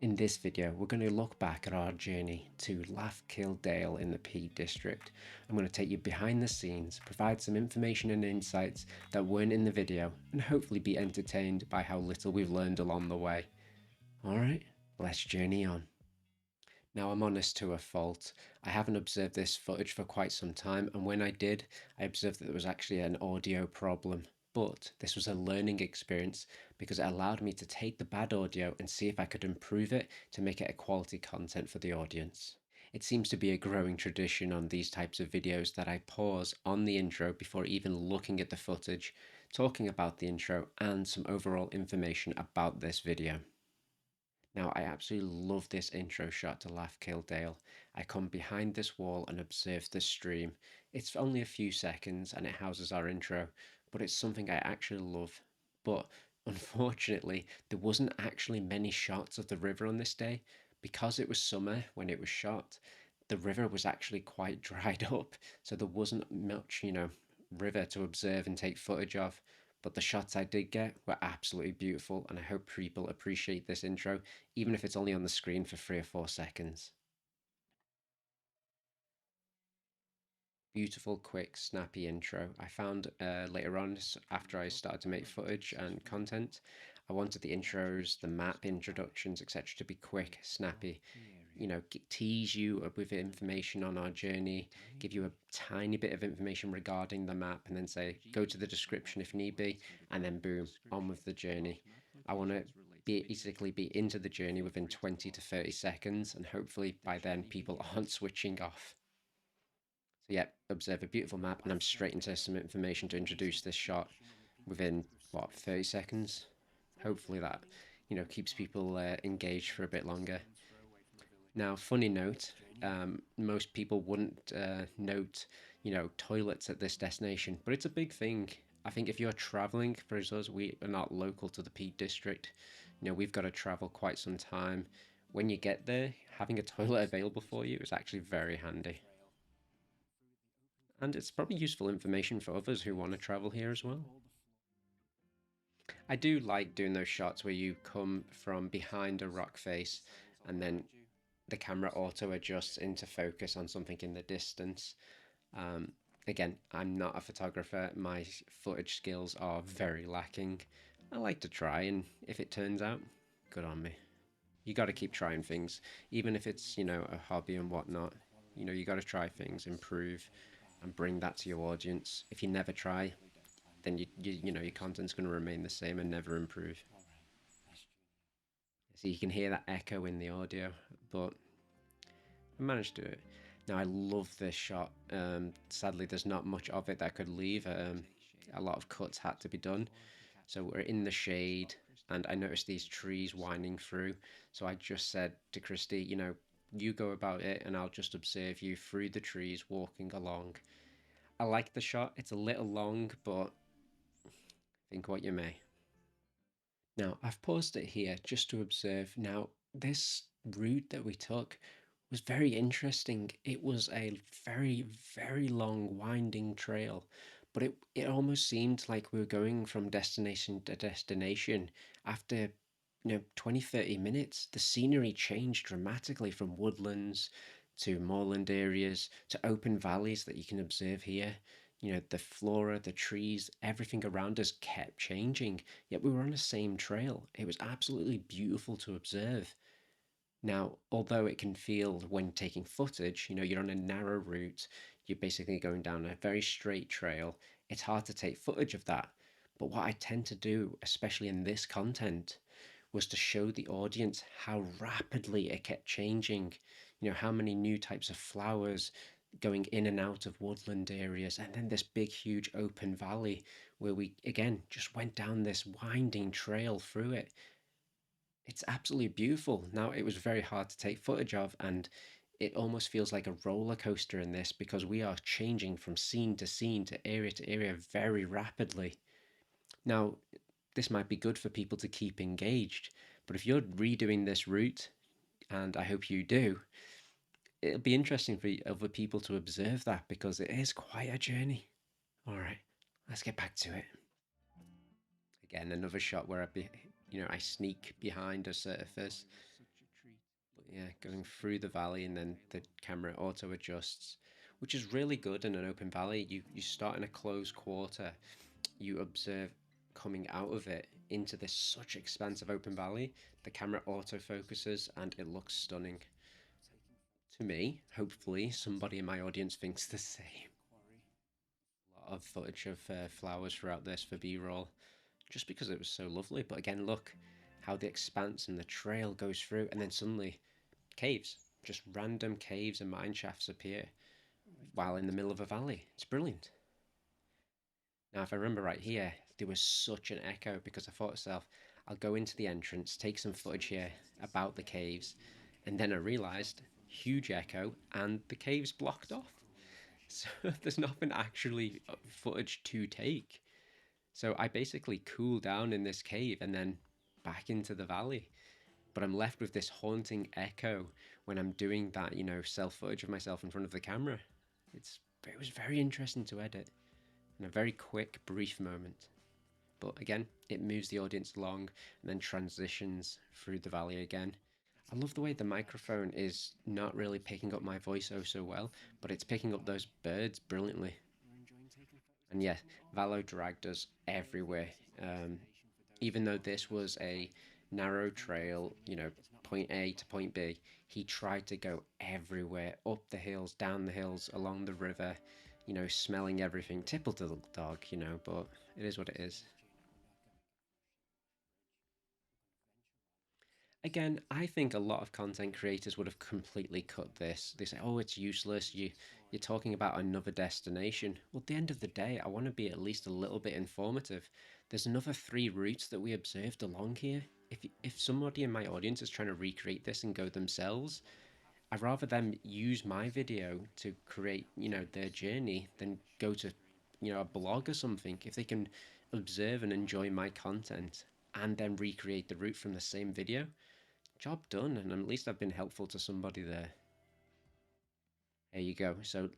In this video, we're going to look back at our journey to Lathkill Dale in the Peak District. I'm going to take you behind the scenes, provide some information and insights that weren't in the video, and hopefully be entertained by how little we've learned along the way. Alright, let's journey on. Now, I'm honest to a fault. I haven't observed this footage for quite some time, and when I did, I observed that there was actually an audio problem. But this was a learning experience because it allowed me to take the bad audio and see if I could improve it to make it a quality content for the audience. It seems to be a growing tradition on these types of videos that I pause on the intro before even looking at the footage, talking about the intro and some overall information about this video. Now, I absolutely love this intro shot to Lathkill Dale. I come behind this wall and observe the stream. It's only a few seconds and it houses our intro, but it's something I actually love. But unfortunately, there wasn't actually many shots of the river on this day. Because it was summer when it was shot, the river was actually quite dried up, so there wasn't much, river to observe and take footage of. But the shots I did get were absolutely beautiful, and I hope people appreciate this intro, even if it's only on the screen for 3 or 4 seconds. Beautiful, quick, snappy intro. I found later on, after I started to make footage and content, I wanted the intros, the map introductions, etc. to be quick, snappy, tease you with information on our journey, give you a tiny bit of information regarding the map, and then say, go to the description if need be, and then boom, on with the journey. I want to basically be into the journey within 20 to 30 seconds, and hopefully by then people aren't switching off. So yeah, observe a beautiful map, and I'm straight into some information to introduce this shot within, 30 seconds? Hopefully that, keeps people engaged for a bit longer. Now, funny note, most people wouldn't note, toilets at this destination, but it's a big thing. I think if you're traveling, for us, we are not local to the Peak District. We've got to travel quite some time. When you get there, having a toilet available for you is actually very handy. And it's probably useful information for others who want to travel here as well. I do like doing those shots where you come from behind a rock face and then the camera auto adjusts into focus on something in the distance. Again, I'm not a photographer. My footage skills are very lacking. I like to try, and if it turns out, good on me. You got to keep trying things, even if it's, a hobby and whatnot. You got to try things, improve, and bring that to your audience. If you never try, then your content's going to remain the same and never improve. So you can hear that echo in the audio, but I managed to do it. Now, I love this shot. Sadly, there's not much of it that I could leave. A lot of cuts had to be done. So we're in the shade, and I noticed these trees winding through. So I just said to Christy, you go about it, and I'll just observe you through the trees walking along. I like the shot. It's a little long, but think what you may. Now, I've paused it here just to observe. Now, this route that we took was very interesting. It was a very, very long, winding trail, but it almost seemed like we were going from destination to destination. After 20, 30 minutes, the scenery changed dramatically from woodlands to moorland areas to open valleys that you can observe here. The flora, the trees, everything around us kept changing, yet we were on the same trail. It was absolutely beautiful to observe. Now, although it can feel when taking footage, you're on a narrow route, you're basically going down a very straight trail, it's hard to take footage of that. But what I tend to do, especially in this content, was to show the audience how rapidly it kept changing, how many new types of flowers going in and out of woodland areas, and then this big, huge open valley where we, again, just went down this winding trail through it. It's absolutely beautiful. Now, it was very hard to take footage of, and it almost feels like a roller coaster in this because we are changing from scene to area very rapidly. Now, this might be good for people to keep engaged, but if you're redoing this route, and I hope you do, it'll be interesting for other people to observe that because it is quite a journey. All right, let's get back to it. Again, another shot where I sneak behind a surface. Yeah, going through the valley and then the camera auto adjusts, which is really good in an open valley. You start in a closed quarter, you observe coming out of it into this such expansive open valley. The camera auto focuses and it looks stunning. To me, hopefully, somebody in my audience thinks the same. A lot of footage of flowers throughout this for B-roll, just because it was so lovely. But again, look how the expanse and the trail goes through, and then suddenly caves, just random caves and mine shafts appear while in the middle of a valley. It's brilliant. Now, if I remember right here, there was such an echo because I thought to myself, I'll go into the entrance, take some footage here about the caves, and then I realised huge echo and the caves blocked off. So there's nothing actually footage to take. So I basically cool down in this cave and then back into the valley. But I'm left with this haunting echo when I'm doing that, self footage of myself in front of the camera. It was very interesting to edit in a very quick, brief moment. But again, it moves the audience along and then transitions through the valley again. I love the way the microphone is not really picking up my voice so well, but it's picking up those birds brilliantly. And yeah, Valo dragged us everywhere. Um, Even though this was a narrow trail, point A to point B, he tried to go everywhere, up the hills, down the hills, along the river, smelling everything. Typical dog, but it is what it is. Again, I think a lot of content creators would have completely cut this. They say, "Oh, it's useless. You're talking about another destination." Well, at the end of the day, I want to be at least a little bit informative. There's another three routes that we observed along here. If somebody in my audience is trying to recreate this and go themselves, I'd rather them use my video to create, their journey than go to, a blog or something. If they can observe and enjoy my content and then recreate the route from the same video, job done, and at least I've been helpful to somebody there. There you go. So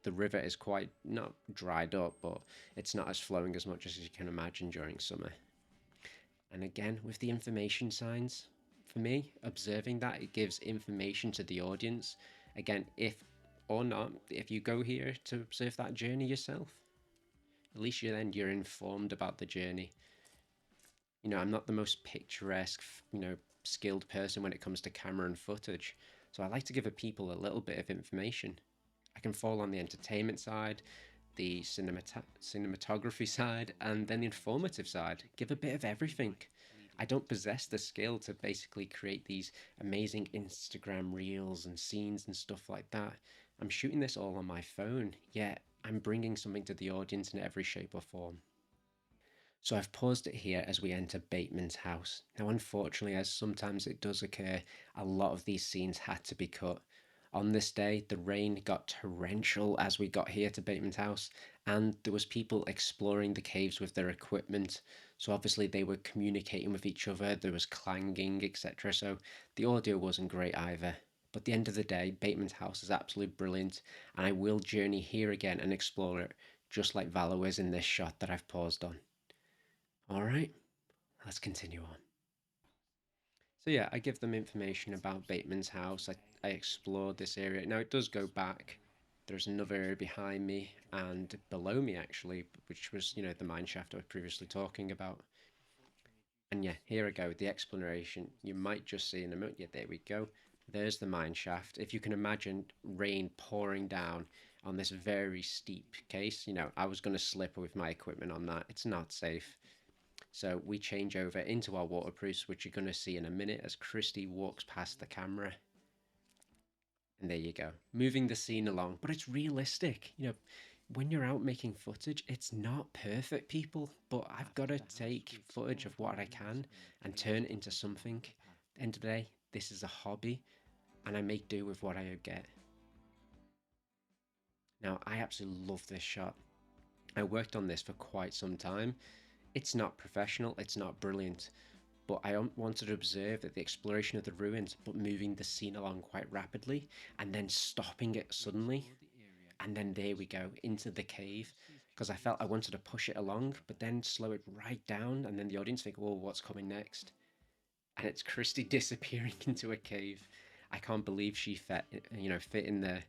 the river is quite not dried up, but it's not as flowing as much as you can imagine during summer. And again, with the information signs, for me, observing that it gives information to the audience. Again, if or not, if you go here to observe that journey yourself, at least you're informed about the journey. I'm not the most picturesque, skilled person when it comes to camera and footage. So I like to give people a little bit of information. I can fall on the entertainment side, the cinematography side, and then the informative side. Give a bit of everything. I don't possess the skill to basically create these amazing Instagram reels and scenes and stuff like that. I'm shooting this all on my phone, yet I'm bringing something to the audience in every shape or form. So I've paused it here as we enter Bateman's house. Now, unfortunately, as sometimes it does occur, a lot of these scenes had to be cut. On this day, the rain got torrential as we got here to Bateman's house, and there was people exploring the caves with their equipment. So obviously they were communicating with each other, there was clanging, etc. So the audio wasn't great either. But at the end of the day, Bateman's house is absolutely brilliant, and I will journey here again and explore it, just like Valo is in this shot that I've paused on. All right, let's continue on. So yeah, I give them information about Bateman's house. I explored this area. Now it does go back. There's another area behind me and below me actually, which was, the mine shaft I was previously talking about. And yeah, here I go with the exploration. You might just see in a minute. Yeah, there we go. There's the mine shaft. If you can imagine rain pouring down on this very steep case, I was going to slip with my equipment on that. It's not safe. So we change over into our waterproofs, which you're going to see in a minute as Christy walks past the camera. And there you go, moving the scene along. But it's realistic. When you're out making footage, it's not perfect, people. But I've got to take footage of what I can and turn it into something. At the end of the day, this is a hobby, and I make do with what I get. Now, I absolutely love this shot. I worked on this for quite some time. It's not professional, it's not brilliant, but I wanted to observe that the exploration of the ruins, but moving the scene along quite rapidly and then stopping it suddenly. And then there we go into the cave because I felt I wanted to push it along, but then slow it right down. And then the audience think, "Whoa, what's coming next?" And it's Christy disappearing into a cave. I can't believe she fit in there.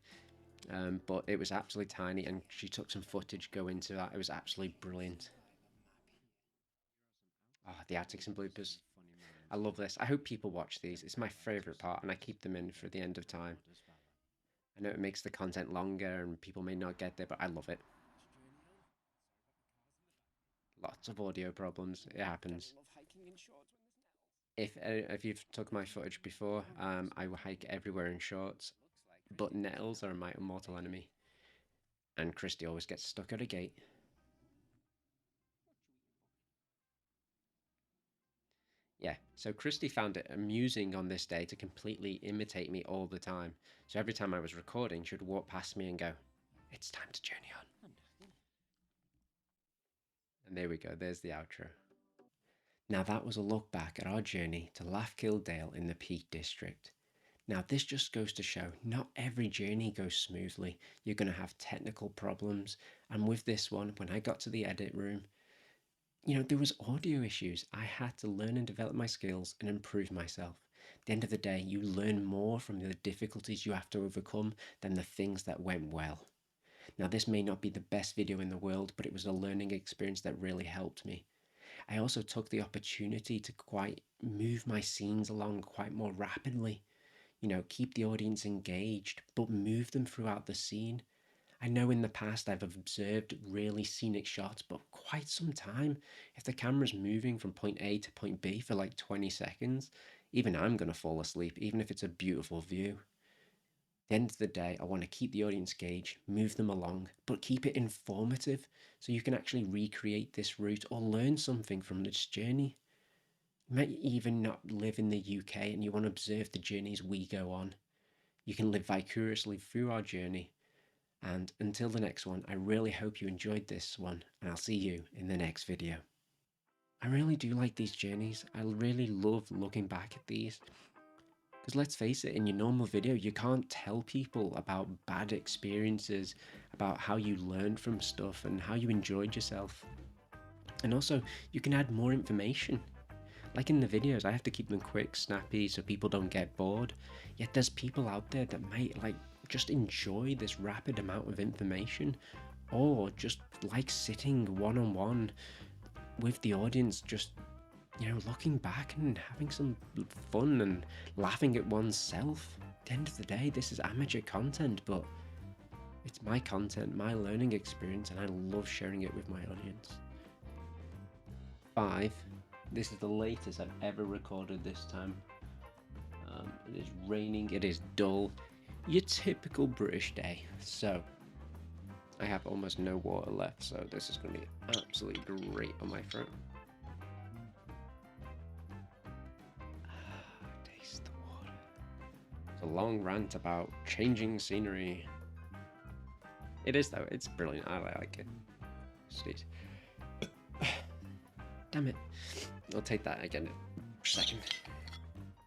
But it was absolutely tiny, and she took some footage go into that. It was absolutely brilliant. Oh, the outtakes and bloopers. I love this. I hope people watch these. It's my favourite part, and I keep them in for the end of time. I know it makes the content longer, and people may not get there, but I love it. Lots of audio problems. It happens. If you've took my footage before, I will hike everywhere in shorts, but nettles are my immortal enemy, and Christy always gets stuck at a gate. Yeah, so Christy found it amusing on this day to completely imitate me all the time. So every time I was recording, she would walk past me and go, "It's time to journey on." And there we go, there's the outro. Now that was a look back at our journey to Lathkill Dale in the Peak District. Now this just goes to show not every journey goes smoothly. You're going to have technical problems, and with this one, when I got to the edit room, there was audio issues. I had to learn and develop my skills and improve myself. At the end of the day, you learn more from the difficulties you have to overcome than the things that went well. Now, this may not be the best video in the world, but it was a learning experience that really helped me. I also took the opportunity to quite move my scenes along quite more rapidly. Keep the audience engaged, but move them throughout the scene. I know in the past I've observed really scenic shots, but quite some time. If the camera's moving from point A to point B for like 20 seconds, even I'm going to fall asleep, even if it's a beautiful view. At the end of the day, I want to keep the audience engaged, move them along, but keep it informative so you can actually recreate this route or learn something from this journey. You might even not live in the UK and you want to observe the journeys we go on. You can live vicariously through our journey. And until the next one, I really hope you enjoyed this one, and I'll see you in the next video. I really do like these journeys. I really love looking back at these. Because let's face it, in your normal video, you can't tell people about bad experiences, about how you learned from stuff and how you enjoyed yourself. And also, you can add more information. Like in the videos, I have to keep them quick, snappy, so people don't get bored. Yet there's people out there that might just enjoy this rapid amount of information, or just like sitting one-on-one with the audience, just looking back and having some fun and laughing at oneself. At the end of the day, this is amateur content, but it's my content, my learning experience, and I love sharing it with my audience. 5. This is the latest I've ever recorded this time. It is raining, it is dull, your typical British day. So I have almost no water left, so this is going to be absolutely great on my throat. Taste the water. It's a long rant about changing scenery. It is though, it's brilliant, I like it. Sweet. Damn it. I'll take that again in a second.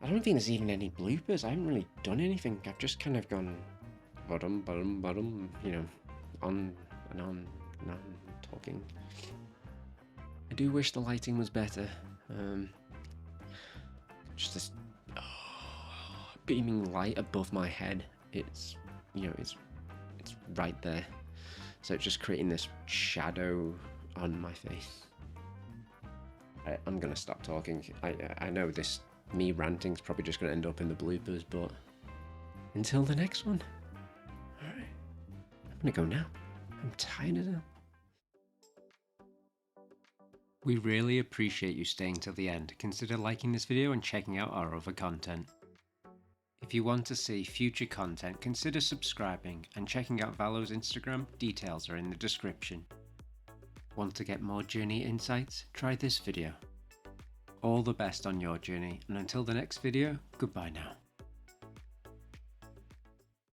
I don't think there's even any bloopers. I haven't really done anything. I've just kind of gone bottom, on and on and on, talking. I do wish the lighting was better. Just this beaming light above my head. It's right there. So it's just creating this shadow on my face. I'm gonna stop talking. I know this me ranting's probably just gonna end up in the bloopers, but until the next one. Alright. I'm gonna go now. I'm tired of them. We really appreciate you staying till the end. Consider liking this video and checking out our other content. If you want to see future content, consider subscribing and checking out Valo's Instagram. Details are in the description. Want to get more journey insights? Try this video. All the best on your journey, and until the next video, goodbye now.